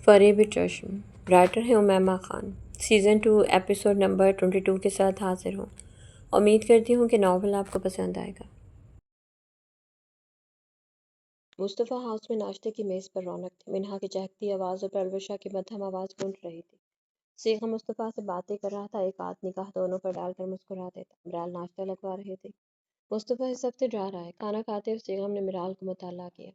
फरेब चश्म। राइटर हैं Umaima Khan. Season 2 episode number 22 के साथ हाजिर हूँ। उम्मीद करती हूँ कि नावल आपको पसंद आएगा। मुस्तफ़ा हाउस में नाश्ते की मेज़ पर रौनक थी। मिन्हा की चहकती आवाज़ और परवशा की मध्यम आवाज़ गूंज रही थी। सीखा मुस्तफ़ा से बातें कर रहा था, एक आध निगाह दोनों पर डालकर मुस्कुरा देता। मिराल नाश्ता लगवा रहे थे। मुस्तफ़ा इस हफ्ते जा रहा है। खाना खाते हुए सीगम ने मिराल को मुताला किया।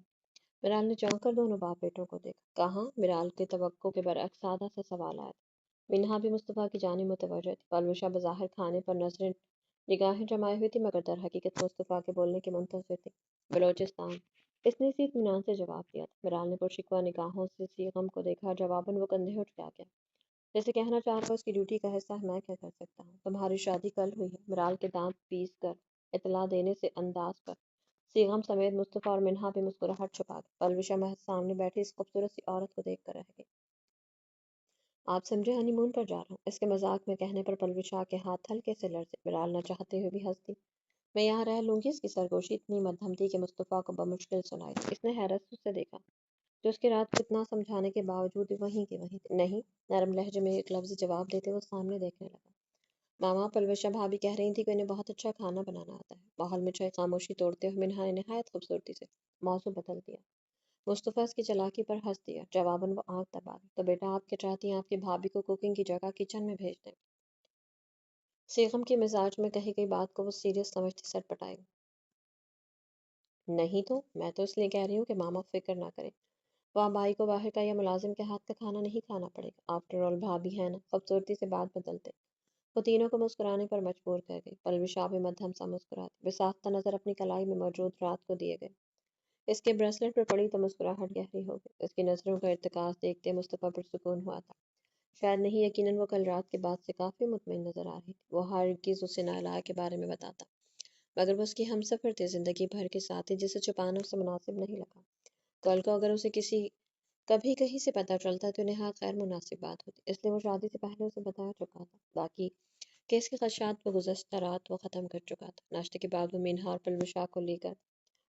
मिराल ने चौंक कर दोनों बाप बेटों को देखा। कहाँ? मिराल के तवक्को के बरअक्स सादा सा सवाल आया था। मिन्हा भी मुस्तफ़ा की जानिब मुतवज्जह थी। पलवशा बज़ाहिर खाने पर नजरें निगाहें जमाए हुई थी, मगर दर हकीकत मुस्तफ़ा के बोलने के मुंतज़िर थी। बलोचिस्तान। इसने इसी इत्मीनान से जवाब दिया था। मिराल ने पुरशिकवा निगाहों से सीगम को देखा। जवाबन वो कंधे उठा गया, जैसे कहना चाह रहा, उसकी ड्यूटी का हिस्सा है, मैं क्या कर सकता हूँ। तुम्हारी शादी कल हुई है। मिराल के दांत पीस कर इतला देने से अंदाज पर सीगम समेत मुस्तफ़ा और मिन्हा भी मुस्कुराहट छुपा गए। पलविशा महज सामने बैठी इस खूबसूरत सी औरत को देख कर रह गई। आप समझे, हनीमून पर जा रहा हूँ। इसके मजाक में कहने पर पलविशा के हाथ हल्के से लर्जे। मिराल न चाहते हुए भी हंस दी। मैं यहाँ रह लूंगी। इसकी सरगोशी इतनी मध्यम थी कि मुस्तफ़ा को बमुश्किल सुनाई दी। इसने हैरत से उसे देखा, जो उसकी रात को इतना समझाने के बावजूद भी वहीं की वहीं थी। नहीं, नरम लहजे में एक लफ्ज़ जवाब देते वो सामने देखने लगा। मामा, पलवशा भाभी कह रही थी कि उन्हें बहुत अच्छा खाना बनाना आता है। माहौल में छाई खामोशी तोड़ते हुए मिन्हा ने निहायत खूबसूरती से मौजू बदल दिया। मुस्तफ़ा इसकी चालाकी पर हंस दिया। जवाबन वो आंख दबा दी। तो बेटा, आप क्या चाहती हैं आपकी भाभी को कुकिंग की जगह किचन में भेज दें? सीगम के मिजाज में कही गई बात को वो सीरियस समझती सटपटाई। नहीं तो मैं तो इसलिए कह रही हूँ कि मामा फिक्र ना करें। वहाँ भाई को बाहर का या मुलाजिम के हाथ का खाना नहीं खाना पड़ेगा। आफ्टर ऑल भाभी है ना। खूबसूरती से बात बदलते वो तीनों को मुस्कुराने पर मजबूर कर गई। पलविशा भी मध्यम सा मुस्कुराती, बेसाख्ता नजर अपनी कलाई में मौजूद रात को दिए गए इसके ब्रेसलेट पर पड़ी तो मुस्कुराहट गहरी हो गई। इसकी नजरों का इर्तिकाज देखते मुस्तफ़ा पर सुकून हुआ था। शायद नहीं, यकीनन वो कल रात के बाद से काफी मुतमईन नजर आ रही थी। वो हरगिज़ उसे नाला के बारे में बताता, मगर वो उसकी हमसफर थे, जिंदगी भर के साथी, जिसे छुपाना उसे मुनासिब नहीं लगा। कल को अगर उसे किसी कभी कहीं से पता चलता तो नहायत गैर मुनासिब बात होती, इसलिए वो शादी से पहले उसे बता चुका था। बाकी केस के खदशात वो गुज़श्ता रात वो ख़त्म कर चुका था। नाश्ते के बाद वो मीनहा और पलवशा को लेकर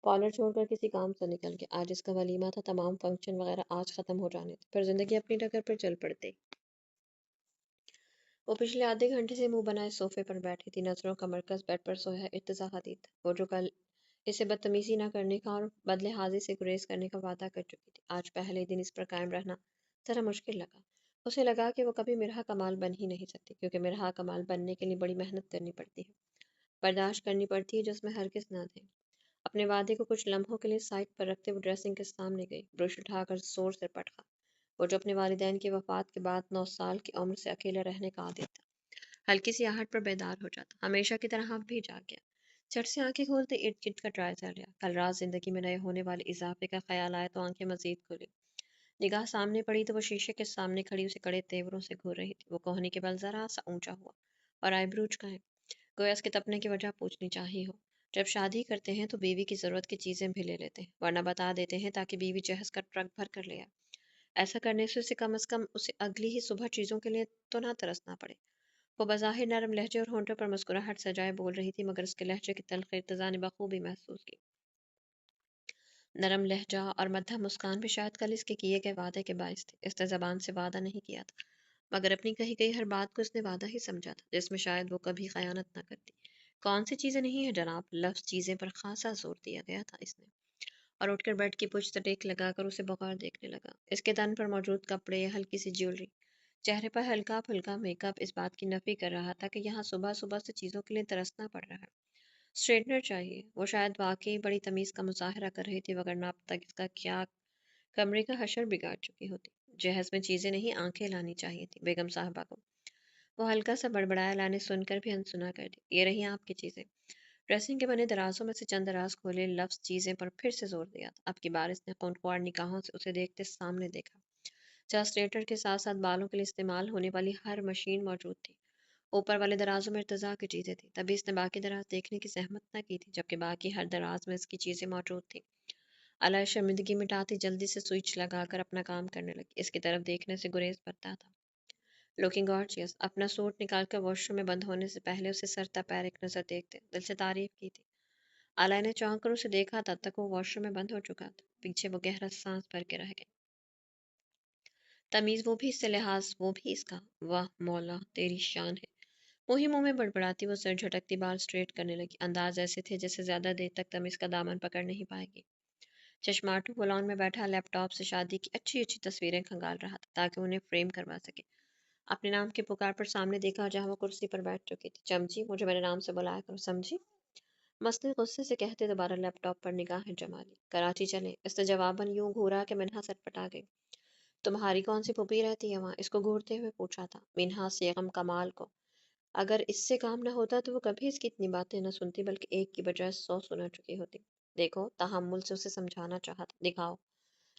पार्लर छोड़कर किसी काम से निकल गया। आज इसका वलीमा था, तमाम फंक्शन वगैरह आज ख़त्म हो जाने थे, फिर ज़िंदगी अपनी डगर पर चल पड़ती। वो पिछले आधे घंटे से मुंह बनाए सोफे पर बैठी थी। नजरों का मरकज बेड पर सोया इर्तिजा हदीद था, वो जो कल इसे बदतमीजी न करने का और बदले हाजिर से गुरेज करने का वादा कर चुकी थी, आज पहले दिन इस पर कायम रहना जरा मुश्किल लगा। उसे लगा कि वो कभी मिरहा कमाल बन ही नहीं सकती, क्योंकि मिरहा कमाल बनने के लिए बड़ी मेहनत करनी पड़ती है, बर्दाश्त करनी पड़ती है, जिसमें हरगिज़ ना थे। अपने वादे को कुछ लम्हों के लिए साइड पर रखते वो ड्रेसिंग के सामने गई, ब्रश उठाकर जोर से पटका। वो जो अपने वालिदैन की वफात के बाद 9 साल की उम्र से अकेले रहने का आदी था, हल्की सी आहट पर बेदार हो जाता, हमेशा की तरह अब भी जाग गया। झट से आंखें खोलते इर्द गिर्द का ट्रायल लिया। कल रात जिंदगी में नए होने वाले इजाफे का ख्याल आया तो आंखें मजीद खुली। निगाह सामने पड़ी तो वो शीशे के सामने खड़ी उसे कड़े तेवरों से घूर रही थी। वो कोहनी के बल जरा सा ऊंचा हुआ और आईब्रो झुकाए, गोया इसके तपने की वजह पूछनी चाहिए हो। जब शादी करते हैं तो बीवी की ज़रूरत की चीज़ें भी ले लेते हैं, वरना बता देते हैं ताकि बीवी जहज का ट्रक भर कर ले आए। ऐसा करने से उसे कम अज़ कम उसे अगली ही सुबह चीज़ों के लिए तो ना तरसना पड़े। वो बज़ाहिर नरम लहजे और होंठों पर मुस्कुराहट सजाए बोल रही थी, मगर उसके लहजे की तल्ख़ इर्तिज़ा ने बखूबी महसूस की। नरम लहजा और मध्यम मुस्कान भी शायद कल इसके किए गए वादे के बायस थे। इसने ज़बान से वादा नहीं किया था, मगर अपनी कही गई हर बात को इसने वादा ही समझा था, जिसमें शायद वो कभी खयानत न करती। कौन सी चीज़ें नहीं है जनाब, लफ्ज़ चीज़ें पर खासा जोर दिया गया था इसने। और उठकर बेड की पुश्त टेक लगाकर उसे बगौर देखने लगा। इसके तन पर मौजूद कपड़े, हल्की सी ज्वेलरी, चेहरे पर हल्का फुल्का मेकअप इस बात की नफी कर रहा था कि यहाँ सुबह सुबह से चीज़ों के लिए तरसना पड़ रहा है। स्ट्रेटनर चाहिए। वो शायद वाकई बड़ी तमीज़ का मुजाहरा कर रही थी, वगरना अब तक इसका क्या कमरे का हशर बिगाड़ चुकी होती। जहेज में चीज़ें नहीं, आंखें लानी चाहिए थी बेगम साहबा को। वो हल्का सा बड़बड़ाया, लाने सुनकर भी अनसुना कर दी। ये रही आपकी चीज़ें। ड्रेसिंग के बने दराजों में से चंद दराज खोले, लफ्ज़ चीज़ें पर फिर से जोर दिया था। अब की बार इसने खूंखार निगाहों से उसे देखते सामने देखा, जहाँ स्ट्रेटर के साथ साथ बालों के लिए इस्तेमाल होने वाली हर मशीन मौजूद थी। ऊपर वाले दराजों में इर्तजा की चीज़ें थी, तभी इसने बाकी दराज देखने की जहमत न की थी, जबकि बाकी हर दराज में इसकी चीज़ें मौजूद थी। अलाय शर्मिंदगी मिटाती जल्दी से स्विच लगाकर अपना काम करने लगी। इसकी तरफ देखने से गुरेज बरता था। Looking gorgeous. अपना सूट निकालकर वॉशरूम में बंद होने से पहले उसे सर पैर एक नज़र देखते दिल से तारीफ की थी। आलय ने चौंक कर उसे देखा, तब तक वो वॉशरूम में बंद हो चुका था। पीछे वो गहरा सांस भर के रह गई। तमीज़ वो भी इससे लिहाज वो भी इसका। वाह मौला तेरी शान है। वही मुंह में बड़बड़ाती वो सर झटकती बाल स्ट्रेट करने लगी। अंदाज ऐसे थे जैसे ज्यादा देर तक तमीज़ का दामन पकड़ नहीं पाएगी। चश्माटू वो लॉन में बैठा लैपटॉप से शादी की अच्छी अच्छी तस्वीरें खंगाल रहा था ताकि उन्हें फ्रेम करवा सके। अपने नाम के पुकार पर सामने देखा जहाँ वो कुर्सी पर बैठ चुकी थी। चमची मुझे मेरे नाम से बुलाया करो समझी। मस्त गुस्से से कहते दोबारा लैपटॉप पर निगाहें जमा ली। कराची चले इसने जवाबन यूं घूरा कि मिन्हा सटपटा गई। तुम्हारी कौन सी पुपी रहती है वहाँ, इसको घूरते हुए पूछा था मिन्हा सेगम कमाल को। अगर इससे काम न होता तो वो कभी इसकी इतनी बातें न सुनती बल्कि एक की बजाय 100 सुना चुकी होती। देखो तहम्मुल से उसे समझाना चाहा था। दिखाओ।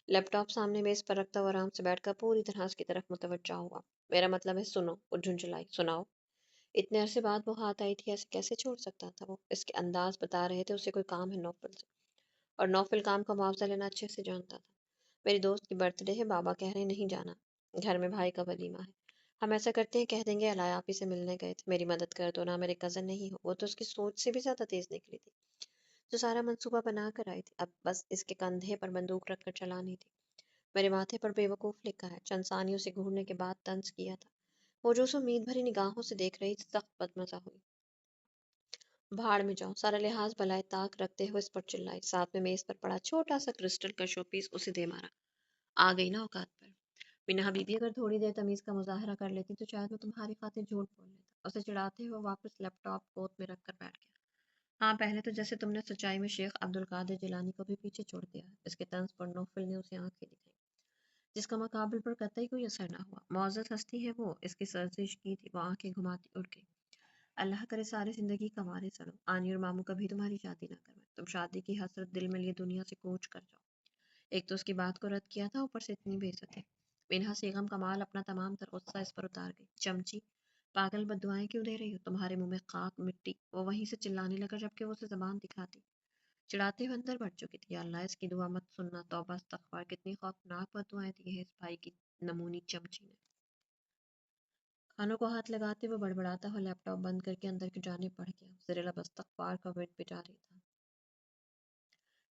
लैपटॉप सामने मेज पर रखता हुआ आराम से बैठकर पूरी तरह उसकी तरफ मुतवज्जा हुआ। मेरा मतलब है सुनो। वो झुंझुलाई। सुनाओ। इतने अरसे बाद वो हाथ आई थी, ऐसे कैसे छोड़ सकता था वो। इसके अंदाज बता रहे थे उसे कोई काम है नौफल से, और नौफल काम का मुआवजा लेना अच्छे से जानता था। मेरी दोस्त की बर्थडे है, बाबा कह रहे नहीं जाना, घर में भाई का वलीमा है। हम ऐसा करते हैं, कह देंगे अलाया आप ही से मिलने गए थे, मेरी मदद कर दो ना, मेरे कजन नहीं हो। वो तो उसकी सोच से भी ज्यादा तेज निकली थी, जो सारा मंसूबा बना कर आई थी, अब बस इसके कंधे पर बंदूक रखकर चलानी थी। मेरे माथे पर बेवकूफ लिखा है, चंद सानियों से घूरने के बाद तंज किया था। वो जो उसे उम्मीद भरी निगाहों से देख रही थी, सख्त बदमजा हुई। भाड़ में जाओ, सारा लिहाज भलाए ताक रखते हुए इस पर चिल्लाई। साथ में मेज पर पड़ा छोटा सा क्रिस्टल का शोपीस उसे दे मारा। आ गई ना औकात पर। बिना बीबी अगर थोड़ी देर तमीज का मुजाहरा कर लेती तो शायद वो तुम्हारी खातिर झूठ बोल लेता। उसे चिढ़ाते हुए वापस लैपटॉप गोद में रखकर बैठ गया। हाँ पहले तो जैसे तुमने सच्चाई में शेख अब्दुल कादिर जिलानी को भी पीछे छोड़ दिया है। इसके तंज पर नौफल ने उसे आंखें दिखाई, जिसका मकाबल पर कतई कोई असर ना हुआ। मौजूद हस्ती है वो, इसकी सर्जिश की थी। वो आंखें घुमाती उड़ गई। अल्लाह करे सारी जिंदगी कमारे सड़ो, आनी और मामू कभी तुम्हारी शादी ना करवाए। तुम शादी की हसरत दिल में लिए दुनिया से कूच कर जाओ। एक तो उसकी बात को रद्द किया था, ऊपर से इतनी बेइज्जती। बिन्हा सेगम कमाल अपना तमाम तर गुस्सा इस पर उतार गई। चमची, पागल बददुआएं क्यों दे रही हो, तुम्हारे मुंह में खाक मिट्टी। वो वहीं से चिल्लाने लगा जबकि वो उसे जबान दिखाती। चिढ़ाते हुए अंदर बढ़ चुकी थी। या अल्लाह इसकी दुआ मत सुनना, तौबा इस्तगफार। कितनी खौफनाक बददुआएं दी है इस भाई की नमूनी चमची ने। कानों को हाथ लगाते हुए बड़बड़ाता हुआ लैपटॉप बंद करके अंदर की जानिब बढ़ गया। ज़ेर लब इस्तगफार का वर्ड भी जारी था।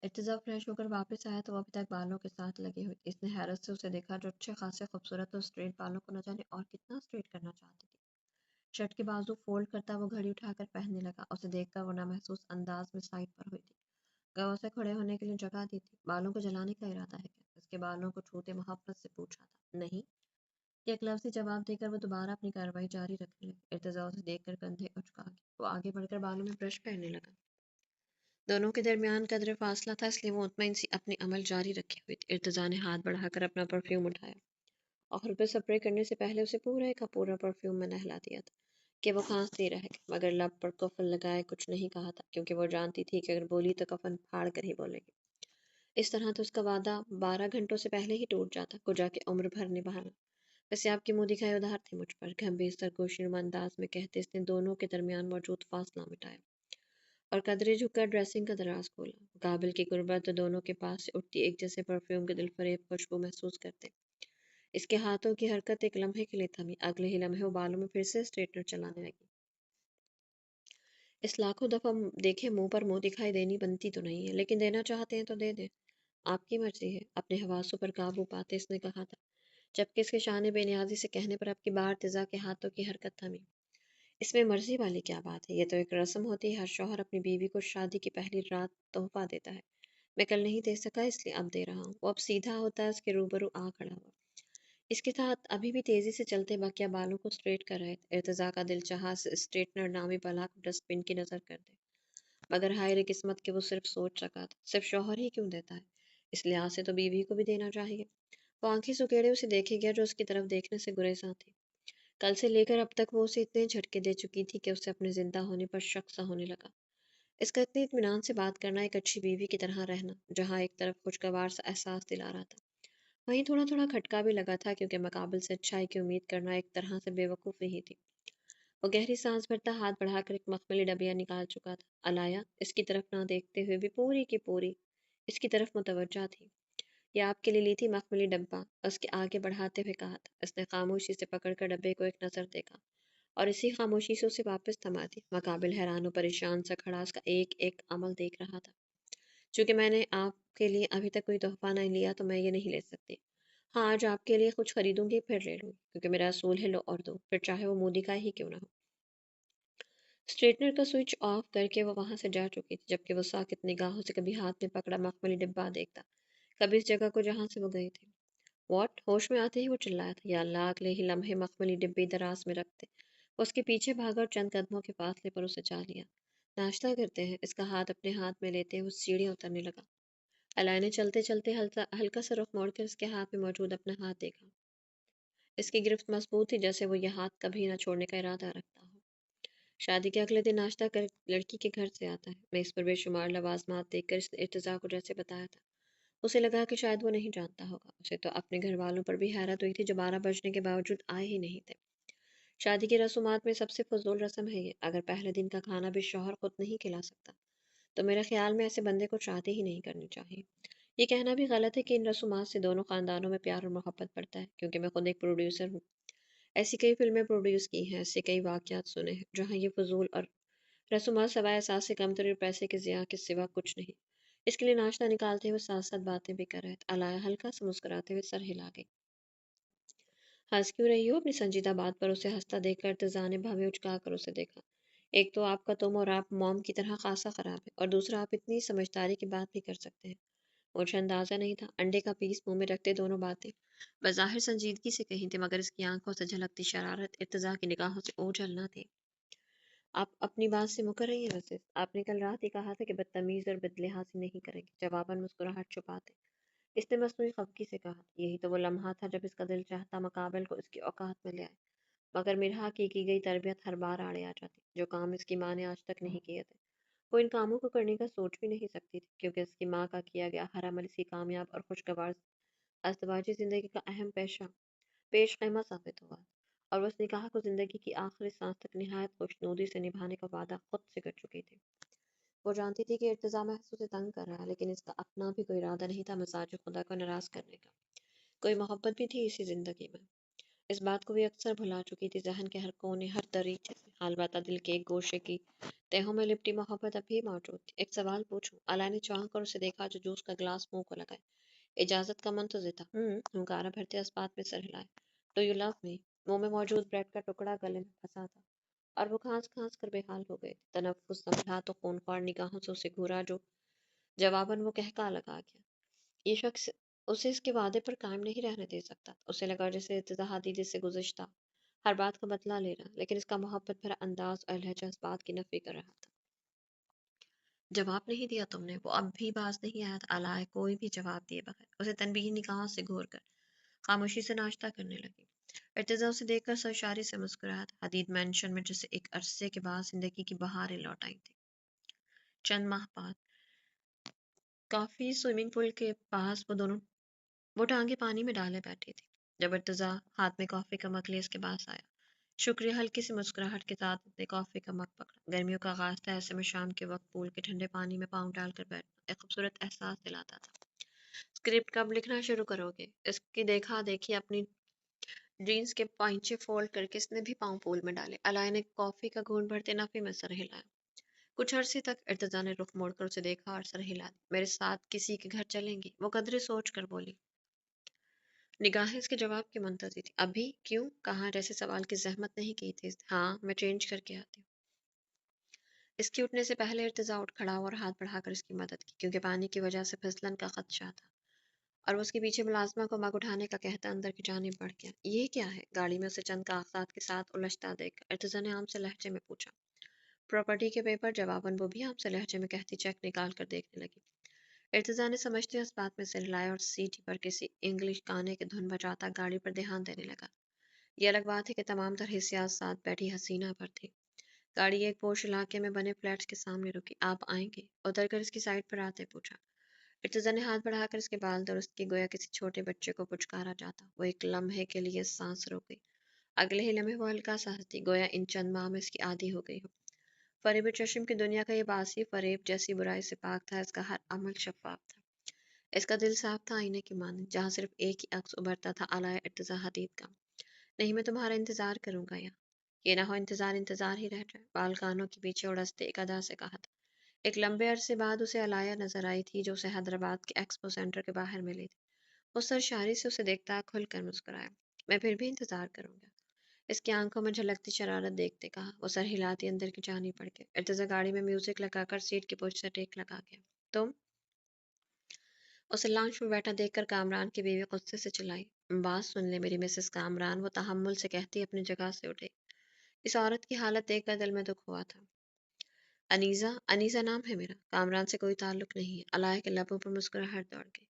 इर्तिज़ा फ्रेश होकर वापस आया तो वो अभी तक बालों के साथ लगे हुए थी। इसने हैरत से उसे देखा जो अच्छे खासे खूबसूरत और स्ट्रेट बालों को न जाने और कितना स्ट्रेट करना चाहती थी। शर्ट के बाजू फोल्ड करता वो घड़ी उठाकर पहनने लगा। उसे देखकर वो नामहसूस अंदाज में साइड पर हुई थी। गवा से खड़े होने के लिए जगह दी थी। बालों को जलाने का इरादा है क्या? उसके बालों को छूते मोहब्बत से पूछा था। नहीं। एक लफ्ज़ी जवाब देकर वो दोबारा अपनी कार्रवाई जारी रखने लगी। इर्तिज़ा उसे देखकर कंधे उचका गई। वो आगे बढ़कर बालों में ब्रश फेरने लगा। दोनों के दरमियान कदर फासला था, इसलिए वो मुतमईन सी अपनी अमल जारी रखे हुई थी। इर्तिज़ा ने हाथ बढ़ाकर अपना परफ्यूम उठाया और फिर स्प्रे करने से पहले उसे पूरा का पूरा परफ्यूम में नहला दिया था कि वो खांसती रह गई, मगर लब पर कफन लगाए कुछ नहीं कहा था, क्योंकि वो जानती थी कि अगर बोली तो कफन फाड़ कर ही बोलेगी। इस तरह तो उसका वादा 12 घंटों से पहले ही टूट जाता, को जाके उम्र भर निभाना। वैसे आपकी मुंह दिखाए उधार थे मुझ पर, गंभीर सरगोशीनुमा अंदाज में कहते इसने दोनों के दरमियान मौजूद फासला मिटाया और कदरे झुककर ड्रेसिंग का दराज खोला। मुकाबिल की गुर्बत तो दोनों के पास से उठती एक जैसे परफ्यूम के दिलफरेब खुशबू महसूस करते। इसके हाथों की हरकत एक लम्हे के लिए थमी, अगले ही लम्हे वो बालों में फिर से स्ट्रेटनर चलाने लगी। इस लाखों दफा देखे मुंह पर मुंह दिखाई देनी बनती तो नहीं है, लेकिन देना चाहते हैं तो दे दें। आपकी मर्जी है। अपने हवासों पर काबू पाते इसने कहा था, जबकि इसके शान बेनियाजी से कहने पर आपकी बार तिजा के हाथों की हरकत थमी। इसमें मर्जी वाली क्या बात है, ये तो एक रस्म होती है। हर शौहर अपनी बीवी को शादी की पहली रात तोहफा देता है। मैं कल नहीं दे सका इसलिए अब दे रहा हूँ। वो अब सीधा होता है, उसके रूबरू आ खड़ा हुआ। इसके साथ अभी भी तेजी से चलते बकिया बालों को स्ट्रेट कर रहे थे। इर्तिजा का दिल चाहा स्ट्रेटनर नामी बला को डस्टबिन की नजर कर दे, मगर हाय रे किस्मत के वो सिर्फ सोच सका था। सिर्फ शौहर ही क्यों देता है, इस लिहाज से तो बीवी को भी देना चाहिए। वो आंखें सुकेड़े उसे देखे गया जो उसकी तरफ देखने से गुरेजा थी। कल से लेकर अब तक वो उसे इतने झटके दे चुकी थी कि उसे अपने जिंदा होने पर शक सा होने लगा। इसका इतने इत्मीनान से बात करना, एक अच्छी बीवी की तरह रहना, जहाँ एक तरफ खुशगवार सा एहसास दिला रहा था, वहीं थोड़ा थोड़ा खटका भी लगा था, क्योंकि मुकाबले से अच्छाई की उम्मीद करना एक तरह से बेवकूफ़ी ही थी। वो गहरी सांस भरता हाथ बढ़ाकर एक मखमली डबिया निकाल चुका था। अलाया इसकी तरफ ना देखते हुए भी पूरी की पूरी इसकी तरफ मुतवज्जा थी। ये आपके लिए ली थी मखमली डब्बा, उसके आगे बढ़ाते हुए कहा था। उसने खामोशी से पकड़कर डब्बे को एक नज़र देखा और इसी खामोशी से उसे वापस थमा दी। मुकाबिल हैरान और परेशान सा खड़ा उसका एक एक अमल देख रहा था। चूंकि मैंने आपके लिए अभी तक कोई तोहफा नहीं लिया तो मैं ये नहीं ले सकती। हाँ, आज आपके लिए कुछ खरीदूंगी फिर ले लूंगी, क्योंकि मेरा असूल है लो और दो, फिर चाहे वो मोदी का ही क्यों ना हो। स्ट्रेटनर का स्विच ऑफ करके वो वहां से जा चुकी थी, जबकि वो साकित निगाहों से कभी हाथ में पकड़ा मखमली डिब्बा देखता, कभी इस जगह को जहां से वो गए थे। वॉट? होश में आते ही वो चिल्लाया था, या अल्लाह, अगले ही लम्हे मखमली डिब्बे दराज में रखते वो उसके पीछे भागा और चंद कदमों के फासले पर उसे चा लिया। नाश्ता करते हैं, इसका हाथ अपने हाथ में लेते हुए सीढ़ियां उतरने लगा। अलाय ने चलते चलते हल्का हल्का सा रुख मोड़कर इसके हाथ में मौजूद अपना हाथ देखा। इसकी गिरफ्त मजबूत थी, जैसे वो यह हाथ कभी न छोड़ने का इरादा रखता हो। शादी के अगले दिन नाश्ता कर लड़की के घर से आता है। मेज पर बेशुमार लवाजमात देखकर इसने इर्तिजा को जैसे बताया था, उसे लगा कि शायद वो नहीं जानता होगा। उसे तो अपने घर वालों पर भी हैरत हुई थी, जो 12 बजने के बावजूद आए ही नहीं थे। शादी की रसूमात में सबसे फजूल रस्म है ये। अगर पहले दिन का खाना भी शौहर खुद नहीं खिला सकता, तो मेरे ख्याल में ऐसे बंदे को शादी ही नहीं करनी चाहिए। ये कहना भी गलत है कि इन रसूमात से दोनों खानदानों में प्यार और मोहब्बत बढ़ता है, क्योंकि मैं खुद एक प्रोड्यूसर हूँ। ऐसी कई फिल्में प्रोड्यूस की हैं, ऐसे कई वाक़यात सुने हैं, जहाँ ये फजूल और रसूमात सवाए एहसास से कमतर और पैसे के ज़िया के सिवा कुछ नहीं। इसके लिए नाश्ता निकालते हुए साथ-साथ बातें भी कर रहे थे। अलाया हल्का सा मुस्कुराते हुए सर हिला गई। हँस क्यों रही हो? अपनी संजीदा बात पर उसे हँसता देखकर इर्तिज़ा ने भवें उचका कर उसे देखा। एक तो आपका तुम और आप मॉम की तरह खासा ख़राब है, और दूसरा आप इतनी समझदारी की बात भी कर सकते हैं। मुझे अंदाज़ा नहीं था। अंडे का पीस मुँह में रखते दोनों बातें बज़ाहिर संजीदगी से कही थी, मगर इसकी आंखों से झलकती शरारत इर्तिज़ा की निगाहों से ओझल न थी। आप अपनी बात से मुकर रही हैं वैसे। आपने कल रात ही कहा था कि बदतमीज़ और बदलिहाज़ी नहीं करेंगे। जवाबन मुस्कुराहट छुपाते इसने मसनूई खफगी से कहा, यही तो वो लम्हा था जब इसका दिल चाहता मकाबल को इसकी औकात में ले आए। मगर मिरहा की गई तरबियत हर बार आड़े आ जाती, जो काम इसकी माँ ने आज तक नहीं किए थे। वो इन कामों को करने का सोच भी नहीं सकती थी, क्योंकि इसकी माँ का किया गया हर अमल इसकी कामयाब और खुशगवार अज़दवाजी ज़िंदगी का अहम पेश ख़ैमा साबित हुआ, और वो उस निकाह को ज़िंदगी की आखिरी सांस तक निहायत खुशनुदी से निभाने का वादा खुद से कर चुकी थी। वो जानती थी कि इर्तिज़ा महज़ उसे तंग कर रहा है, लेकिन इसका अपना भी कोई इरादा नहीं था मिज़ाज खुदा को नाराज़ करने का। कोई मोहब्बत भी थी इसी ज़िंदगी में। इस बात को भी अक्सर भुला चुकी थी। ज़हन के हर कोने, हर दरीचे से अलबत्ता दिल के एक गोशे की तहों में लिपटी मोहब्बत अब भी मौजूद थी। एक सवाल पूछूं? अला ने चाह कर उसे देखा, जो जूस का गिलास मुंह को लगाए। इजाज़त का मंतज़र था। हुंकारा भरते इस बात में सर हिलाए। Do you love me? मुंह में मौजूद ब्रेड का टुकड़ा गले में फंसा था, और वो खांस खांस कर बेहाल हो गए। तनफ्फुस संभला तो खूनख्वार निगाहों से उसे घूरा, जो जवाबन वो कहका लगा गया। ये शख्स उसे इसके वादे पर कायम नहीं रहने दे सकता। उसे लगा जैसे इत्तेहादी दीदी से गुज़िश्ता हर बात का बदला ले रहा, लेकिन इसका मोहब्बत भरा अंदाज और लहजा इस बात की नफी कर रहा था। जवाब नहीं दिया तुमने? वो अब भी बाज नहीं आया था। अलाय कोई भी जवाब दिए बगैर उसे तनबीही निगाहों से घूर कर खामोशी से नाश्ता करने लगी। इर्तिजा उसे देखकर सरशारी से मुस्कुराया था। हदीद मैंशन में जैसे एक अरसे के बाद जिंदगी की बहारें लौट आई थी। चंद माह बाद काफी स्विमिंग पूल के पास वो टांगे पानी में डाले बैठी थी, जब इर्तिजा हाथ में कॉफी का मग लिए इसके पास आया। शुक्रिया, हल्की सी मुस्कुराहट के साथ उसने कॉफी का मग पकड़ा। गर्मियों का आगाज था, ऐसे में शाम के वक्त पूल के ठंडे पानी में पाँव डालकर बैठना एक खूबसूरत एहसास दिलाता था। स्क्रिप्ट कब लिखना शुरू करोगे? इसकी देखा देखी अपनी जीन्स के पाइंचे फोल्ड करके इसने भी पाँव पूल में डाले। अलाय ने कॉफी का घूंट भरते नफी में सर हिलाया। कुछ अरसे तक इर्तिजा ने रुख मोड़कर उसे देखा और सर हिला दिया। मेरे साथ किसी के घर चलेंगी? वो कदरे सोच कर बोली। निगाहें इसके जवाब की मुंतज़िर थी। अभी? क्यों? कहाँ? जैसे सवाल की ज़हमत नहीं की थी। हाँ, मैं चेंज करके आती हूँ। इसके उठने से पहले इर्तिजा उठ खड़ा हुआ और हाथ बढ़ाकर इसकी मदद की, क्योंकि पानी की वजह से फिसलन का खदशा था, और वो उसके पीछे मुलाजमा को मग उठाने का कहता अंदर की जानिब बढ़ गया। ये क्या है? गाड़ी में उसे चंद कागजात के साथ उलझता देख इर्तिजा ने आम से लहजे में पूछा। प्रॉपर्टी के पेपर। जवाबन वो भी आम से लहजे में कहती चेक निकाल कर देखने लगी। इर्तिजा ने समझते इस बात में सिर हिलाया और सीटी पर किसी इंग्लिश गाने की धुन बजाता गाड़ी पर ध्यान देने लगा। ये अलग बात है कि तमाम तरह हिस्सात साथ बैठी हसीना पर थी। गाड़ी एक पोश इलाके में बने फ्लैट्स के सामने रुकी। आप आएंगे? उतर कर इसकी साइड पर आते पूछा। इर्तिजा ने हाथ बढ़ाकर इसके बाल दुरुस्त की, गोया किसी छोटे बच्चे को पुचकारा जाता। वो एक लम्हे के लिए सांस रोक गई। अगले ही लम्हे वो हल्का सा हंसती, गोया इन चंद माह में इसकी आदी हो गई हो। फरेब चश्म की दुनिया का ये बासी फरेब जैसी बुराई से पाक था। इसका हर अमल शफाफ था। इसका दिल साफ था, आईने की मानद, जहाँ सिर्फ एक ही अक्स उभरता था, अलाया इर्तिजा हदीद का। नहीं, मैं तुम्हारा इंतजार करूंगा यहाँ। ये ना हो इंतजार इंतजार ही रह जाए। बाल कानों के पीछे उड़सते एक अदा से कहा था। एक लंबे अरसे बाद उसे अलाया नजर आई थी, जो उसे हैदराबाद के एक्सपो सेंटर के बाहर मिली थी। وہ سرشاری سے اسے دیکھتا کھل کر مسکرایا۔ میں پھر بھی انتظار کروں گا، اس کی آنکھوں میں جھلکتی شرارت دیکھتے کہا۔ وہ سر ہلاتی اندر کی جانی پڑ گئی۔ ارتضی گاڑی میں میوزک لگا کر سیٹ کی پوچھ سے ٹیک لگا گیا۔ تم؟ اسے لانچ میں بیٹھا دیکھ کر کامران کی بیوی غصے سے چلائی۔ بات سن لے میری مسز کامران، وہ تحمل سے کہتی اپنی جگہ سے اٹھے۔ اس عورت کی حالت دیکھ کر دل میں دکھ ہوا تھا۔ انیزہ، انیزہ نام ہے میرا، کامران سے کوئی تعلق نہیں ہے۔ الائے کے لبوں پر مسکراہٹ دوڑ گئی۔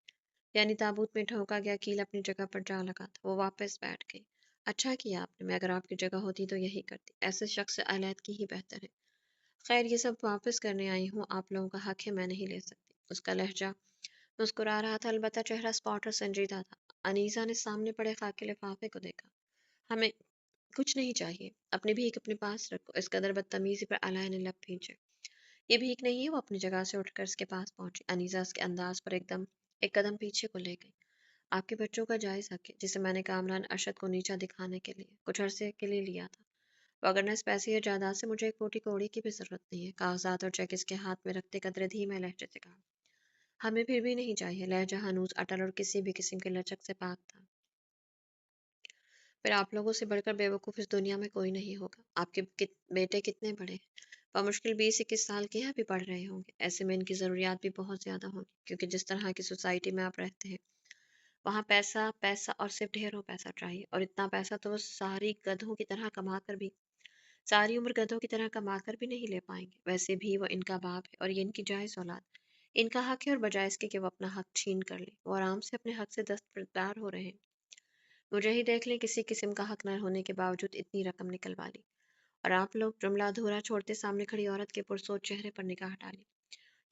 یعنی تابوت میں ٹھونکا گیا کیل اپنی جگہ پر جا لگا تھا۔ وہ واپس بیٹھ گئی۔ اچھا کیا آپ نے، میں اگر آپ کی جگہ ہوتی تو یہی کرتی، ایسے شخص سے علیحدگی ہی بہتر ہے۔ خیر یہ سب واپس کرنے آئی ہوں، آپ لوگوں کا حق ہے، میں نہیں لے سکتی۔ اس کا لہجہ مسکرا رہا تھا، البتہ چہرہ اسپاٹ اور سنجیدہ تھا۔ انیزہ نے سامنے پڑے خاکی لفافے کو دیکھا۔ ہمیں کچھ نہیں چاہیے، اپنی بھیک اپنے پاس رکھو۔ اس قدر بدتمیزی پر علیہ نے لب بھینچے۔ یہ بھیک نہیں ہے، وہ اپنی جگہ سے اٹھ کر اس کے پاس پہنچی۔ انیزہ اس کے انداز پر ایک قدم پیچھے کو لے گئی۔ آپ کے بچوں کا جائز حق ہے، جسے میں نے کامران ارشد کو نیچا دکھانے کے لیے کچھ عرصے کے لیے لیا تھا، وگرنہ اس پیسے یا جائیداد سے مجھے ایک کوٹی کوڑی کی بھی ضرورت نہیں ہے۔ کاغذات اور چیک اس کے ہاتھ میں رکھتے قدرے دھیمے لہجے سے کہا۔ ہمیں پھر بھی نہیں چاہیے۔ لہجہ ہنوز اٹل اور کسی بھی قسم کے لچک سے پاک تھا۔ پھر آپ لوگوں سے بڑھ کر بیوقوف اس دنیا میں کوئی نہیں ہوگا۔ آپ کے بیٹے کتنے بڑے ہیں؟ بمشکل 20-21 سال کے ہیں، ابھی پڑھ رہے ہوں گے۔ ایسے میں ان کی ضروریات بھی بہت زیادہ ہوں گی، کیونکہ جس طرح کی سوسائٹی میں آپ رہتے ہیں وہاں پیسہ پیسہ اور صرف ڈھیروں پیسہ چاہیے، اور اتنا پیسہ تو وہ ساری عمر گدھوں کی طرح کما کر بھی نہیں لے پائیں گے۔ ویسے بھی وہ ان کا باپ ہے اور یہ ان کی جائز اولاد۔ ان کا حق ہے، اور بجائے اس کے کہ وہ اپنا حق چھین کر لیں، وہ آرام سے اپنے حق سے دستبردار ہو رہے ہیں۔ مجھے ہی دیکھ لیں، کسی قسم کا حق نہ ہونے کے باوجود اتنی رقم نکلوا لی، اور آپ لوگ جملہ ادھورا چھوڑتے سامنے کھڑی عورت کے پرسوچ چہرے پر نگاہ ڈالی۔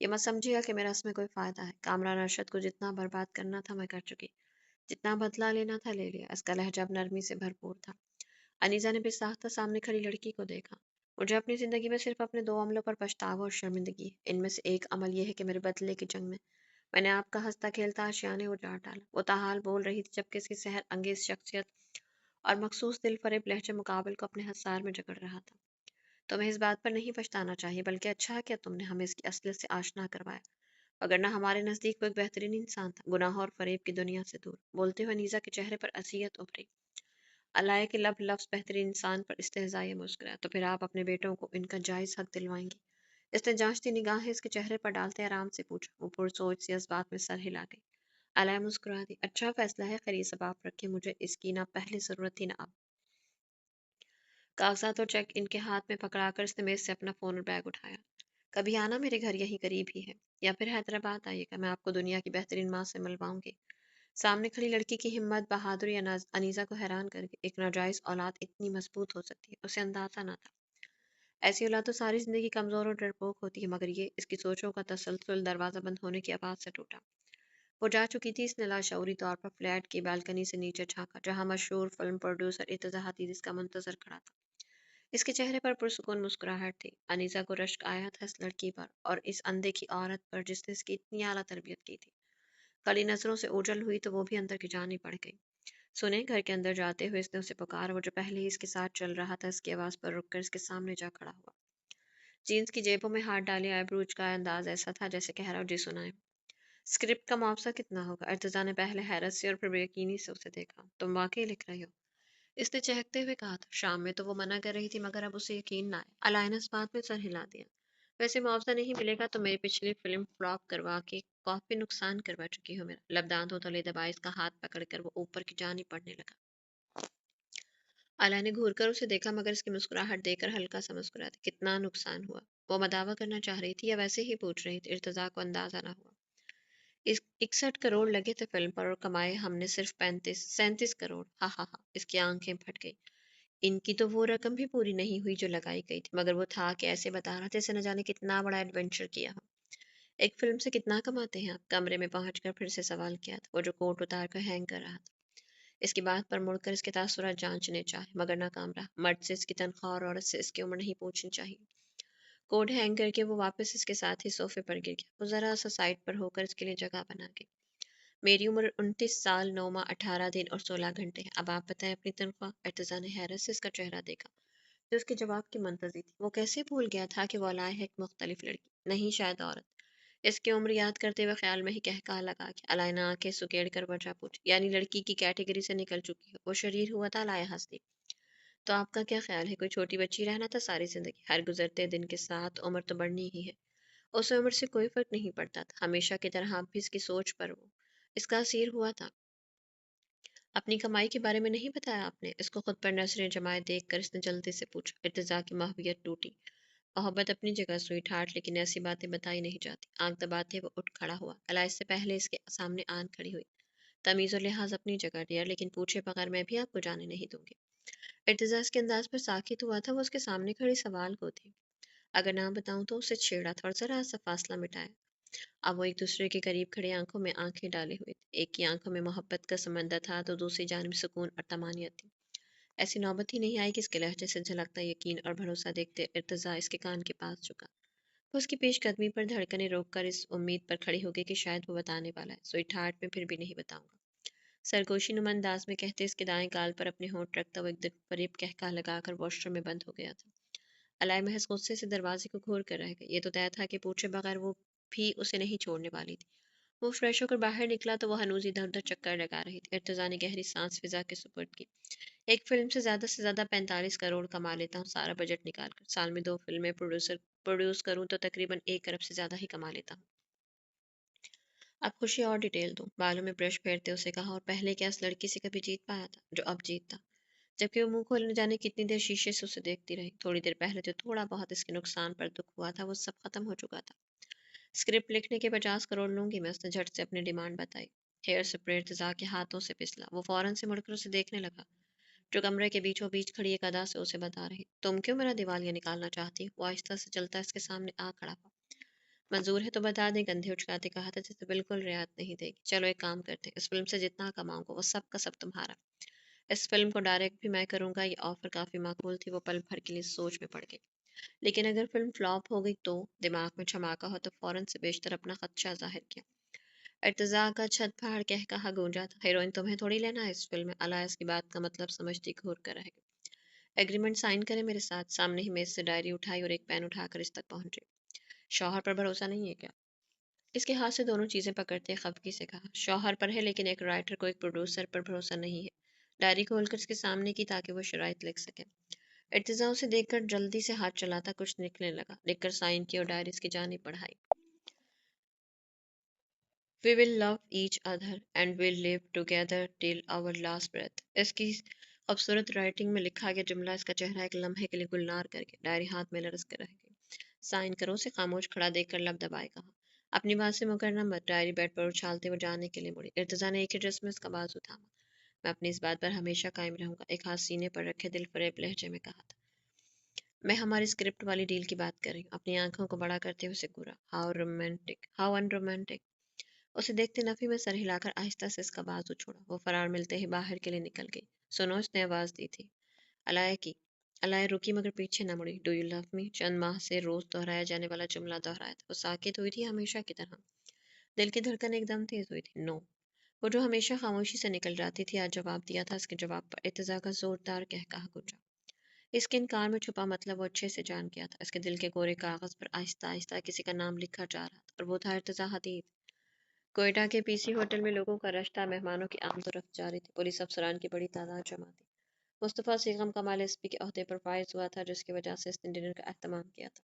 یہ مت سمجھیے گا کہ میرا اس میں کوئی فائدہ ہے۔ کامران ارشد کو جتنا برباد کرنا تھا میں کر چکی، جتنا بدلہ لینا تھا لے لیا۔ اس کا لہجہ اب نرمی سے بھرپور تھا۔ انیزہ نے بے ساختہ سامنے کھڑی لڑکی کو دیکھا۔ مجھے اپنی زندگی میں صرف اپنے 2 عملوں پر پچھتاوا اور شرمندگی ہے۔ ان میں سے ایک عمل یہ ہے کہ میرے بدلے کی جنگ میں نے آپ کا ہنستا کھیلتا آشیانے اجاڑ ڈالا۔ وہ تاحال بول رہی تھی جبکہ اس کی سحر انگیز شخصیت اور مخصوص دل فریب لہجے مقابل کو اپنے حصار میں جکڑ رہا تھا۔ تمہیں اس بات پر نہیں پچھتانا چاہیے، بلکہ اچھا کیا تم نے ہمیں اس کی اصلیت سے آشنا کروایا، وگرنہ ہمارے نزدیک وہ ایک بہترین انسان تھا، گناہوں اور فریب کی دنیا سے دور۔ بولتے ہوئے نیزا کے چہرے پر اذیت ابھری۔ علائے کے لب لفظ بہترین انسان پر استہزائیہ مسکرایا۔ تو پھر آپ اپنے بیٹوں کو ان کا جائز حق دلوائیں گی؟ اس نے جانچتی نگاہیں اس کے چہرے پر ڈالتے آرام سے پوچھا۔ وہ پرسوچ سی اس بات میں سر ہلا گئی۔ علائے مسکرا دی۔ اچھا فیصلہ ہے، خیر یہ سب آپ رکھیں، مجھے اس کی نہ پہلے ضرورت تھی نہ اب۔ کاغذات اور چیک ان کے ہاتھ میں پکڑا کر اس نے میز سے اپنا فون اور بیگ اٹھایا۔ کبھی آنا، میرے گھر یہیں قریب ہی ہے، یا پھر حیدرآباد آئیے گا، میں آپ کو دنیا کی بہترین ماں سے ملواؤں گی۔ سامنے کھڑی لڑکی کی ہمت، بہادری انیزہ کو حیران کر گئی۔ ایک ناجائز اولاد اتنی مضبوط ہو سکتی ہے، اسے اندازہ نہ تھا۔ ایسی اولاد تو ساری زندگی کمزور اور ڈرپوک ہوتی ہے، مگر یہ اس کی سوچوں کا تسلسل دروازہ بند ہونے کی آواز سے ٹوٹا۔ وہ جا چکی تھی۔ اس نے لاشعوری طور پر فلیٹ کی بالکنی سے نیچے جھانکا، جہاں مشہور فلم پروڈیوسر ارتضیٰ حدید اس کا منتظر کھڑا تھا۔ اس کے چہرے پر پرسکون مسکراہٹ تھی۔ انیزہ کو رشک آیا تھا اس لڑکی پر اور اس اندیکھی عورت پر جس نے اس کی اتنی اعلیٰ تربیت کی تھی۔ کڑی نظروں سے اوجھل ہوئی تو وہ بھی اندر کی جانی پڑ گئی۔ سنیں، گھر کے اندر جاتے ہوئے اس نے اسے پکارا۔ وہ جو پہلے ہی اس کے ساتھ چل رہا تھا، اس کی آواز پر رک کر اس کے سامنے جا کھڑا ہوا۔ جینس کی جیبوں میں ہاتھ ڈالے، آئے بروج کا انداز ایسا تھا جیسے کہہ رہا ہو جی سنائے۔ اسکرپٹ کا معاوضہ کتنا ہوگا؟ ارتضیٰ نے پہلے حیرت سے اور پھر بے یقینی سے اسے دیکھا۔ تم واقعی لکھ رہی ہو؟ اس نے چہکتے ہوئے کہا تھا۔ شام میں تو وہ منع کر رہی تھی، مگر اب اسے یقین نہ آیا۔ علائے نے اس بات میں سر ہلا دیا۔ ویسے معاوضہ نہیں ملے گا تو میری پچھلی فلم فلاپ کروا کے کافی نقصان کروا چکی ہو میرا۔ لب دانتوں تلے دبائے اس کا ہاتھ پکڑ کر وہ اوپر کی جانی پڑنے لگا۔ علائے نے گھور کر اسے دیکھا، مگر اس کی مسکراہٹ دیکھ کر ہلکا سا مسکرا دی۔ کتنا نقصان ہوا؟ وہ مداوا کرنا چاہ رہی تھی یا ویسے ہی پوچھ رہی تھی؟ ارتضیٰ کو اندازہ نہ ہوا۔ 61 کروڑ لگے تھے فلم پر، اور کمائے ہم نے صرف 37 کروڑ۔ ہاں ہاں ہاں، اس کی آنکھیں پھٹ گئی۔ ان کی تو وہ رقم بھی پوری نہیں ہوئی جو لگائی گئی تھی، مگر وہ تھا کہ ایسے بتا رہا تھا جیسے نہ جانے کتنا بڑا ایڈونچر کیا ہو۔ ایک فلم سے کتنا کماتے ہیں آپ؟ کمرے میں پہنچ کر پھر سے سوال کیا تھا، وہ جو کوٹ اتار کر ہینگ کر رہا تھا۔ اس کی بات پر مڑ کر اس کے تاثرات جانچنے چاہے، مگر ناکام رہا۔ مرد سے اس کی تنخواہ اور عورت سے اس کی عمر نہیں پوچھنی چاہیے۔ کوٹ ہینگ کر کے وہ واپس اس کے ساتھ ہی صوفے پر گر گیا۔ وہ ذرا سا سائڈ پر ہو کر اس کے لیے جگہ بنا گئی۔ میری عمر 29 سال 9 ماہ 18 دن اور 16 گھنٹے ہے۔ اب آپ بتائیں اپنی تنخواہ۔ ارتضیٰ نے حیرت سے اس کا چہرہ دیکھا جو اس کے جواب کی منتظر تھی۔ وہ کیسے بھول گیا تھا کہ وہ علائے ہے ایک مختلف لڑکی، نہیں شاید عورت۔ اس کی عمر یاد کرتے ہوئے خیال میں ہی کہا لگا کہ علائے نے آنکھیں سکیڑ کر وجہ پوچھی، یعنی لڑکی کی کیٹیگری سے نکل چکی ہے؟ وہ شریر ہوا تھا، علائے ہنس دی۔ تو آپ کا کیا خیال ہے، کوئی چھوٹی بچی رہنا تھا ساری زندگی؟ ہر گزرتے دن کے ساتھ عمر تو بڑھنی ہی ہے۔ اس عمر سے کوئی فرق نہیں پڑتا تھا، ہمیشہ کی طرح اب بھی اس کی سوچ پر وہ اس کا اثیر ہوا تھا۔ اپنی کمائی کے بارے میں نہیں بتایا آپ نے؟ اس کو خود پر نظریں جمائے دیکھ کر اس نے جلدی سے پوچھا۔ ارتضیٰ کی محویت ٹوٹی۔ محبت اپنی جگہ سوئی ٹھاٹ، لیکن ایسی باتیں بتائی نہیں جاتی۔ آنکھ دباتے وہ اٹھ کھڑا ہوا۔ الا اس سے پہلے اس کے سامنے آن کھڑی ہوئی۔ تمیز و لحاظ اپنی جگہ ڈیئر، لیکن پوچھے بغیر میں بھی آپ کو جانے نہیں دوں گی۔ ارتضیٰ اس کے انداز پر ساکت ہوا تھا، وہ اس کے سامنے کھڑی سوال کو تھی۔ اگر نہ بتاؤں تو اسے چھیڑا تھا اور ذرا سا فاصلہ مٹایا۔ اب وہ ایک دوسرے کے قریب کھڑے آنکھوں میں آنکھیں ڈالے ہوئے تھے۔ ایک کی آنکھوں میں محبت کا سمندر تھا تو دوسری جانب سکون اور طمانینت تھی۔ ایسی نوبت ہی نہیں آئی کہ اس کے لہجے سے جھلکتا یقین اور بھروسہ دیکھتے ارتضیٰ اس کے کان کے پاس جھکا۔ وہ اس کی پیش قدمی پر دھڑکنیں روک کر اس امید پر کھڑی ہو گئی کہ شاید وہ بتانے والا ہے۔ سوئی ٹھاٹ میں پھر بھی نہیں بتاؤں گا، سرگوشی نما انداز میں کہتے اس کے دائیں گال پر اپنے ہونٹ رکھتا وہ ایک دل فریب کہا لگا کر واش روم میں بند ہو گیا تھا۔ علائے محض غصے سے دروازے کو گھور کر رہ گئی۔ یہ تو طے تھا کہ پوچھے بغیر وہ بھی اسے نہیں چھوڑنے والی تھی۔ وہ فریش ہو کر باہر نکلا تو وہ ہنوز ادھر ادھر چکر لگا رہی تھی۔ ارتضیٰ نے گہری سانس فضا کے سپرد کی۔ ایک فلم سے زیادہ 45 کروڑ کما لیتا ہوں، سارا بجٹ نکال کر۔ سال میں 2 فلمیں پروڈیوس کروں تو تقریباً 1 ارب سے زیادہ ہی کما لیتا ہوں۔ اب خوشی اور ڈیٹیل دوں۔ بالوں میں برش پھیرتے اسے کہا، اور پہلے کیا اس لڑکی سے کبھی جیت پایا تھا جو اب جیتتا؟ جبکہ وہ منہ کھولے نہ جانے کتنی دیر شیشے سے اسے دیکھتی رہی۔ تھوڑی دیر پہلے جو تھوڑا بہت اس کے نقصان پر دکھ ہوا تھا وہ سب ختم ہو چکا تھا۔ اسکرپٹ لکھنے کے 50 کروڑ لوں گی میں، اس نے جھٹ سے اپنی ڈیمانڈ بتائی۔ ہیئر اسپرے ارتضیٰ کے ہاتھوں سے پسلا۔ وہ فوراً سے مڑ کر اسے دیکھنے لگا جو کمرے کے بیچوں بیچ کھڑی ایک ادا سے اسے بتا رہی۔ تم کیوں میرا دیوالیہ نکالنا چاہتی؟ وہ آہستہ سے چلتا اس کے سامنے آ کھڑا ہوا۔ منظور ہے تو بتا دیں، کندھے اچکاتے کہا تھا، جسے بالکل رعایت نہیں دے گی۔ چلو ایک کام کرتے ہیں، اس فلم سے جتنا کماؤں گا وہ سب کا سب تمہارا۔ اس فلم کو ڈائریکٹ بھی میں کروں گا۔ یہ آفر کافی معقول تھی، وہ پل بھر کے لیے سوچ میں پڑ گئی۔ لیکن اگر فلم فلاپ ہو گئی تو؟ دماغ میں چھماکا ہو تو فوراً سے بیشتر اپنا خدشہ ظاہر کیا۔ ارتضیٰ کا چھت پھاڑ کہا گونجا تھا، ہیروئن تمہیں تھوڑی لینا ہے اس فلم میں۔ الائس کی بات کا مطلب سمجھتی گھور کر رہ گئی۔ ایگریمنٹ سائن کرے میرے ساتھ۔ سامنے ہی میز سے ڈائری اٹھائی اور ایک پین اٹھا کر اس تک پہنچے۔ شوہر پر بھروسہ نہیں ہے کیا؟ اس کے ہاتھ سے دونوں چیزیں پکڑتے خفگی سے کہا، شوہر پر ہے، لیکن ایک رائٹر کو ایک پروڈیوسر پر بھروسہ نہیں ہے۔ ڈائری کھول کر اس کے سامنے کی تاکہ وہ شرائط لکھ سکے۔ ارتضیٰ اسے دیکھ کر جلدی سے ہاتھ چلاتا کچھ لکھنے لگا۔ لکھ کر سائن کی اور ڈائری اس کی جانب بڑھائی۔ We will love each other and will live together till our last breath۔ اس کی خوبصورت رائٹنگ میں لکھا گیا جملہ اس کا چہرہ ایک لمحے کے لیے گلنار کر کے ڈائری ہاتھ میں لرز کر رہ گئی۔ سائن کرو، اسے خاموش کھڑا دیکھ کر لب دبائے کہا۔ اپنی بات سے مکرنا مت۔ ڈائری بیڈ پر اچھالتے وہ جانے کے لیے مڑی۔ ارتضیٰ نے ایک ہی ڈریس میں اس کا بازو تھاما۔ میں اپنی اس بات پر ہمیشہ قائم رہوں گا، ایک ہاتھ سینے پر رکھے دل فریب لہجے میں کہا تھا۔ میں ہماری اسکرپٹ والی ڈیل کی بات کر رہی ہوں۔ اپنی آنکھوں کو بڑا کرتے ہوئے اسے گورا۔ How romantic, how in romantic. اسے دیکھتے نفی میں سر ہلا کر آہستہ سے اس کا بازو چھوڑا۔ وہ فرار ملتے ہی باہر کے لیے نکل گئی۔ سنو، اس نے آواز دی تھی۔ علائے کی۔ علائے رکی مگر پیچھے نہ مڑی۔ ڈو یو لو می؟ چند ماہ سے روز دہرایا جانے والا جملہ دہرایا تھا۔ وہ ساکت ہوئی تھی ہمیشہ کی طرح۔ دل کی دھڑکن ایک دم تیز ہوئی تھی۔ نو۔ وہ جو ہمیشہ خاموشی سے نکل جاتی تھی آج جواب دیا تھا۔ اس کے جواب پر ارتضیٰ کا زوردار کہا گونجا۔ اس کے انکار میں چھپا مطلب وہ اچھے سے جان گیا تھا۔ اس کے دل کے گورے کاغذ پر آہستہ آہستہ کسی کا نام لکھا جا رہا تھا، اور وہ تھا ارتضیٰ حدید۔ کوئٹہ کے پی سی ہوٹل میں لوگوں کا رش تھا، مہمانوں کی آمد و رفت جاری تھی، پولیس افسران کی بڑی تعداد جمع تھی۔ مصطفیٰ سیغم کمال ایس پی کے عہدے پر فائز ہوا تھا، جس کی وجہ سے اس نے ڈنر کا اہتمام کیا تھا۔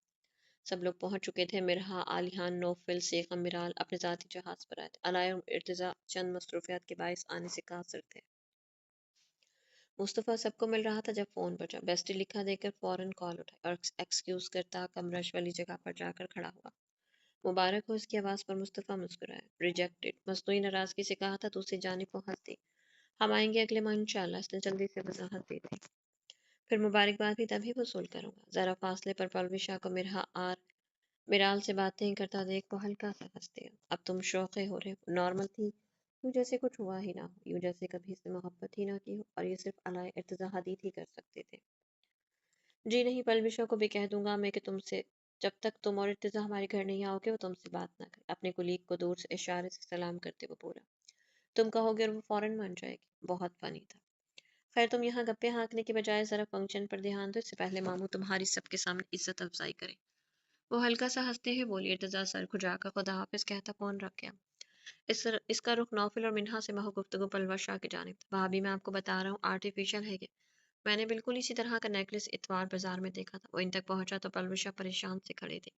سب لوگ پہنچ چکے تھے۔ مرحا، عالیحان، نوفل، سیغم، میرال اپنے ذاتی جہاز پر آئے تھے۔ علائے اور ارتضیٰ چند مصروفیات کے باعث آنے سے قاصر تھے۔ مصطفیٰ سب کو مل رہا تھا جب فون بجا۔ بیسٹی لکھا دے کر فوراً کال اٹھائی اور ایکسکیوز کرتا کمرش والی جگہ پر جا کر کھڑا ہوا۔ مبارک ہو، اس کی آواز پر مصطفیٰ مسکرایا۔ ریجیکٹڈ، مصنوعی ناراضگی سے کہا تھا۔ دوسری جانب وہ ہنس دی۔ ہم آئیں گے اگلے ماہ انشاءاللہ، اس نے جلدی سے وضاحت دی تھی۔ پھر مبارکباد بھی تبھی وصول کروں گا۔ ذرا فاصلے پر پروی شاہ کو مرحا آر میرال سے باتیں کرتا دیکھ وہ ہلکا سا ہنس دیا۔ اب تم شوخے ہو رہے ہو، نارمل تھی، یوں جیسے کچھ ہوا ہی نہ ہو، یوں جیسے کبھی سے محبت ہی نہ کی ہو، اور یہ صرف علائے ارتضیٰ حدید ہی کر سکتے تھے۔ جی نہیں، پلوشوں کو بھی کہہ دوں گا میں کہ تم سے جب تک تم اور ارتضیٰ ہمارے گھر نہیں آؤ گے وہ تم سے بات نہ کرے۔ اپنے کلیگ کو دور سے اشارے سے سلام کرتے وہ بولا۔ تم کہو گے اور وہ فوراً مان جائے گی۔ بہت فنی تھا۔ خیر تم یہاں گپے ہانکنے کے بجائے ذرا فنکشن پر دھیان دو، اس سے پہلے ماموں تمہاری سب کے سامنے عزت افزائی کرے۔ وہ ہلکا سا ہنستے ہوئے بولی۔ ارتضیٰ سر کھجا کر خدا حافظ کہتا فون رکھ گیا۔ اس کا رخ نوفل اور منہا سے محو گفتگو پلور شاہ کی جانب تھا۔ بھابھی میں آپ کو بتا رہا ہوں آرٹیفیشل ہے یہ، میں نے بالکل اسی طرح کا نیکلس اتوار بازار میں دیکھا تھا۔ وہ ان تک پہنچا تو پلور شاہ پریشان سے کھڑے تھے،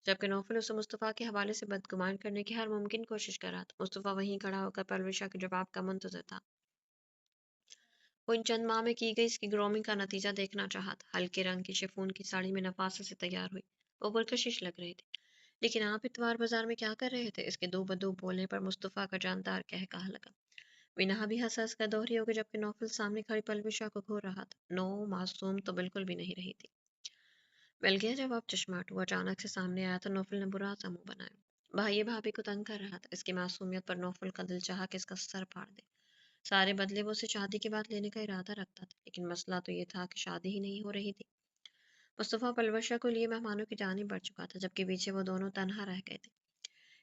جبکہ نوفل اسے مصطفیٰ کے حوالے سے بدگمان کرنے کی ہر ممکن کوشش کر رہا تھا۔ مصطفیٰ وہیں کھڑا ہو کر پلور شاہ کے جواب کا منتظر تھا۔ وہ ان چند ماہ میں کی گئی اس کی گرومنگ کا نتیجہ دیکھنا چاہا تھا۔ ہلکے رنگ کی شفون کی ساڑی میں نفاست سے تیار ہوئی، وہ پرکشش لگ رہی تھی۔ لیکن آپ اتوار بازار میں کیا کر رہے تھے؟ اس کے دو بدو بولنے پر مصطفیٰ کا جاندار کہا لگا۔ مینہا بھی ہنس ہنس کر دوہری ہو گئی، جبکہ نوفل سامنے کھڑی پلور شاہ کو گھور رہا تھا۔ نو معصوم تو بالکل بھی نہیں رہی تھی۔ مل گیا جواب چشماٹ ہوا اچانک سے سامنے آیا تو نوفل نے برا سا منہ بنایا۔ بھائی بھابھی کو تنگ کر رہا تھا۔ اس کی معصومیت پر نوفل کا دل چاہا کہ اس کا سر پھاڑ دے۔ سارے بدلے وہ اسے شادی کے بعد لینے کا ارادہ رکھتا تھا، لیکن مسئلہ تو یہ تھا کہ شادی ہی نہیں ہو رہی تھی۔ مصطفیٰ پلور شاہ کو لیے مہمانوں کی جانب بڑھ چکا تھا، جبکہ پیچھے وہ دونوں تنہا رہ گئے تھے۔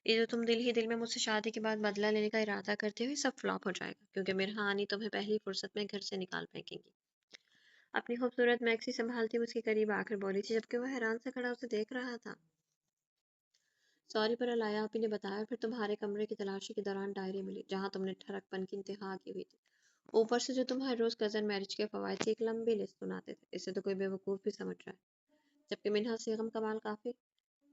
یہ جو تم دل ہی دل میں مجھ سے شادی کے بعد بدلہ لینے کا ارادہ کرتے ہو، سب فلاپ ہو جائے گا، کیونکہ مرحا آنی تمہیں پہلی فرصت میں گھر سے نکال پھینکیں گی۔ اپنی خوبصورت میکسی سنبھالتی ہوئے اس کے قریب آ کر بولی تھی، جبکہ وہ حیران سے کھڑا اسے دیکھ رہا تھا۔ سوری پر الایا آپی نے بتایا، پھر تمہارے کمرے کی تلاشی کے دوران ڈائری ملی، جہاں تم نے ٹھڑک پن کی انتہا کی ہوئی تھی۔ اوپر سے جو تم ہر روز کزن میرج کے فوائد کی ایک لمبی لسٹ سناتے تھے، اسے تو کوئی بے وقوف بھی سمجھ رہا ہے۔ جبکہ منہا بیگم کمال کافی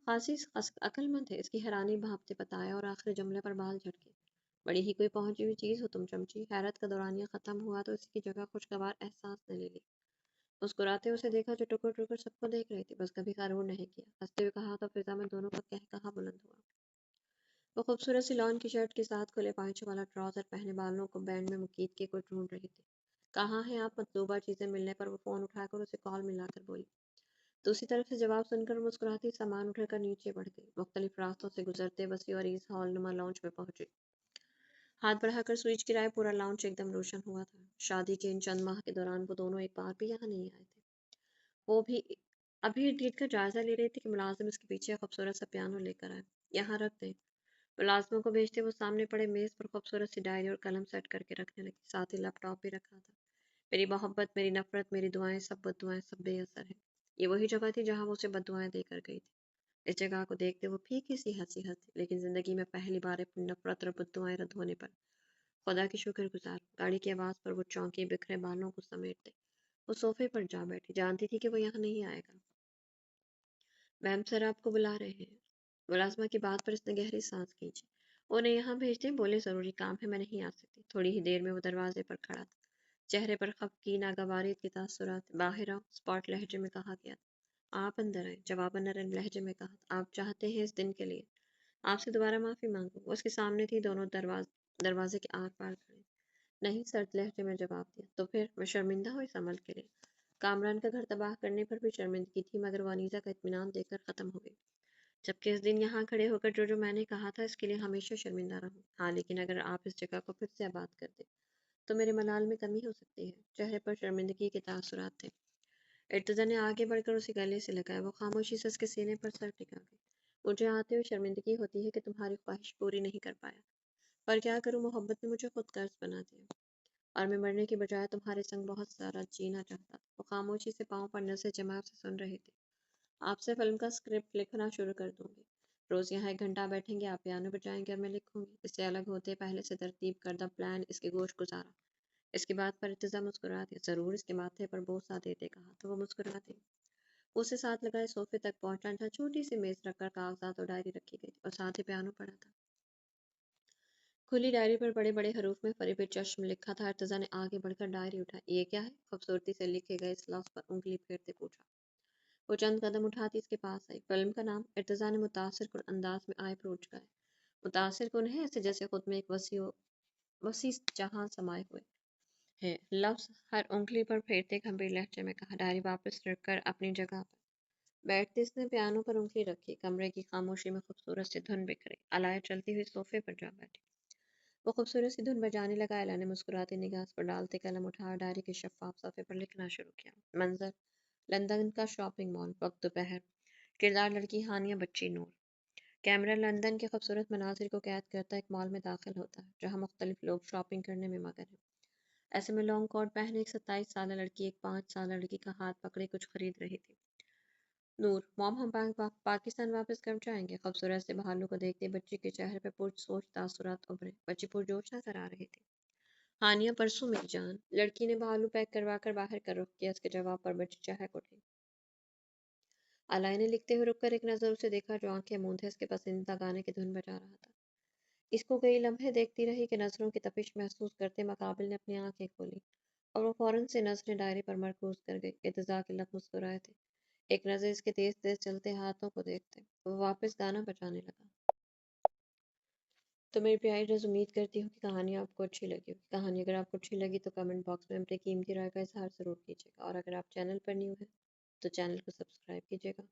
خاصی عقل مند ہے، اس کی حیرانی بھانپتے بتایا اور آخری جملے پر بال جھٹکے۔ بڑی ہی کوئی پہنچی ہوئی چیز ہو تم چمچی۔ حیرت کا دورانیہ ختم ہوا تو اس کی جگہ خوشگوار احساس نے لے لی۔ مسکراتے اسے دیکھا جو ٹکر ٹکر سب کو دیکھ رہی تھی، بس کبھی غرور نہیں کیا۔ ہنستے ہوئے کہا تو فضا میں دونوں کا قہقہا بلند ہوا۔ وہ خوبصورت سی لان کی شرٹ کے ساتھ کھلے پائچے والا ٹراؤزر پہنے بالوں کو بینڈ میں مکید کے کوئی ڈھونڈ رہی تھی۔ کہاں ہیں آپ؟ مطلوبہ چیزیں ملنے پر وہ فون اٹھا کر اسے کال ملا کر بولی۔ دوسری طرف سے جواب سن کر مسکراتی سامان اٹھا کر نیچے بڑھ گئی۔ مختلف راستوں سے گزرتے وسیع اور ایز ہال نما لاؤنج میں پہنچی۔ ہاتھ بڑھا کر سوئچ گرائے، پورا لاؤنج ایک دم روشن ہوا تھا۔ شادی کے ان چند ماہ کے دوران وہ دونوں ایک بار بھی یہاں نہیں آئے تھے۔ وہ بھی ابھی ارد گرد کا جائزہ لے رہی تھی کہ ملازم اس کے پیچھے خوبصورت سا پیانو لے کر آئے۔ یہاں رکھ دیں۔ ملازموں کو بھیجتے وہ سامنے پڑے میز پر خوبصورت سی ڈائری اور قلم سیٹ کر کے رکھنے لگی، ساتھ ہی لیپ ٹاپ بھی رکھا تھا۔ میری محبت، میری نفرت، میری دعائیں، سب بد دعائیں، سب بے اثر ہیں۔ یہ وہی جگہ تھی جہاں وہ اسے بد دعائیں دے کر گئی تھی۔ اس جگہ کو دیکھتے وہ پھیکی سی ہنسی ہنسی، لیکن زندگی میں پہلی بار اپنی نفرت اور بد دعائیں رد ہونے پر خدا کی شکر گزار۔ گاڑی کی آواز پر وہ چونکی، بکھرے بالوں کو سمیٹتے وہ صوفے پر جا بیٹھی، جانتی تھی کہ وہ یہاں نہیں آئے گا۔ میم سر آپ کو بلا رہے ہیں۔ ملازمہ کی بات پر اس نے گہری سانس کھینچی۔ انہیں یہاں بھیج دیں، بولے ضروری کام ہے، میں نہیں آ سکتی۔ تھوڑی ہی دیر میں وہ دروازے پر کھڑا تھا، چہرے پر خفگی ناگواریت کے تاثرات۔ باہر آؤ، اسپاٹ لہجے میں کہا گیا تھا۔ آپ اندر آئے، جواباً نرم لہجے میں کہا تھا۔ آپ چاہتے ہیں اس دن کے لیے آپ سے دوبارہ معافی مانگوں؟ وہ اس کے سامنے تھی، دونوں دروازے کے آر پار کھڑے۔ نہیں، سرد لہجے میں جواب دیا۔ تو پھر میں شرمندہ ہوں اس عمل کے لیے؟ کامران کا گھر تباہ کرنے پر بھی شرمندگی تھی، مگر وہ انیزہ کا اطمینان دے کر ختم ہو گئی۔ جبکہ اس دن یہاں کھڑے ہو کر جو میں نے کہا تھا، اس کے لیے ہمیشہ شرمندہ رہوں۔ ہاں، لیکن اگر آپ اس جگہ کو پھر سے آباد کر دیں تو میرے ملال میں کمی ہو سکتی ہے۔ چہرے پر شرمندگی کے تاثرات تھے۔ ارتضیٰ نے آگے بڑھ کر اسے گلے سے لگایا۔ وہ خاموشی سے اس کے سینے پر سر ٹکا گئی۔ مجھے آتے ہوئے شرمندگی ہوتی ہے کہ تمہاری خواہش پوری نہیں کر پایا، پر کیا کروں، محبت نے مجھے خود قرض بنا دیا، اور میں مرنے کی بجائے تمہارے سنگ بہت سارا جینا چاہتا تھا۔ وہ خاموشی سے پاؤں پر نظر جما سے سن رہے تھے۔ آپ سے فلم کا اسکرپٹ لکھنا شروع کر دوں گی۔ روز یہاں 1 گھنٹہ بیٹھیں گے، آپ پیانو بجائیں گے اور میں لکھوں گی۔ اس سے الگ ہوتے پہلے سے ترتیب کردہ پلان اس کے گوش گزارا۔ اس کی بات پر ارتضیٰ مسکرا دیا۔ ضرور، اس کے ماتھے پر بوسہ دیتے کہا تو وہ مسکرا دی۔ اسے ساتھ لگائے صوفے تک پہنچا، جہاں چھوٹی سی میز رکھ کر کاغذات اور ڈائری رکھی گئی تھی، اور ساتھ ہی پیانو پڑا تھا۔ کھلی ڈائری پر بڑے بڑے حروف میں فریب چشم لکھا تھا۔ ارتضیٰ نے آگے بڑھ کر ڈائری اٹھائی۔ یہ کیا ہے؟ خوبصورتی سے لکھے گئے اس لفظ پر انگلی پھیرتے پوچھا۔ وہ چند قدم اٹھاتی اس کے پاس آئی۔ فلم کا نام؟ ارتضیٰ نے متاثر کن انداز میں آئے پر اچکائے۔ متاثر کن ہے، ایسے جیسے خود میں ایک وسیع جہاں سمائے ہوئے ہے۔ لفظ ہر انگلی پر پھیرتے گمبھیر لہجے میں کہا۔ ڈائری واپس رکھ کر اپنی جگہ پر بیٹھتے اس نے پیانو پر انگلی رکھی۔ کمرے کی خاموشی میں خوبصورت سی دھن بکھری۔ الایا چلتی ہوئی صوفے پر جا بیٹھی۔ وہ خوبصورت سی دھن بجانے لگا۔ الا نے مسکراتی نگاہ پر ڈالتے قلم اٹھا ڈائری کے شفاف صفحے پر لکھنا شروع کیا۔ منظر: لندن کا شاپنگ مال، وقت دوپہر، کردار لڑکی ہانیہ بچی نور۔ کیمرہ لندن کے خوبصورت مناظر کو قید کرتا ایک مال میں داخل ہوتا ہے، جہاں مختلف لوگ شاپنگ کرنے میں مگن ہیں۔ ایسے میں لانگ کوٹ پہنے ایک 27 سالہ لڑکی ایک 5 سالہ لڑکی کا ہاتھ پکڑے کچھ خرید رہی تھی۔ नूर, मॉम हम पाकिस्तान वापस कब जाएंगे? खूबसूरत से भालू को देखते बच्ची के चेहरे पर पुरसोच तासुरात उभरे। बच्ची पुरजोश नजर आ रही थी। हानिया परसों मेरी जान। लड़की ने भालू पैक करवा कर बाहर का रुख किया। इसके जवाब पर बच्ची चहक उठी। अलाई ने लिखते हुए रुककर एक नजर उसे देखा जो आंखें मूंदे इसके पसंदीदा गाने की धुन बजा रहा था। इसको कई लम्हे देखती रही कि नजरों की तपिश महसूस करते मकाबिल ने अपनी आंखें खोली और वो फौरन से नजरें डायरी पर मरकूज कर गई। इत्तेजा के लब मुस्कुराए थे। एक नज़र इसके तेज तेज चलते हाथों को देखते वो वापस गाना बजाने लगा। तो मेरी प्यारी रज़, उम्मीद करती हूँ कि कहानी आपको अच्छी लगी होगी। कहानी अगर आपको अच्छी लगी तो कमेंट बॉक्स में अपनी कीमती राय का इजहार ज़रूर कीजिएगा और अगर आप चैनल पर न्यू हैं तो चैनल को सब्सक्राइब कीजिएगा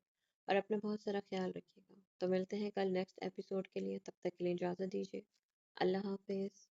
और अपना बहुत सारा ख्याल रखिएगा। तो मिलते हैं कल नेक्स्ट एपिसोड के लिए। तब तक के लिए इजाज़त दीजिए। अल्लाह हाफिज़।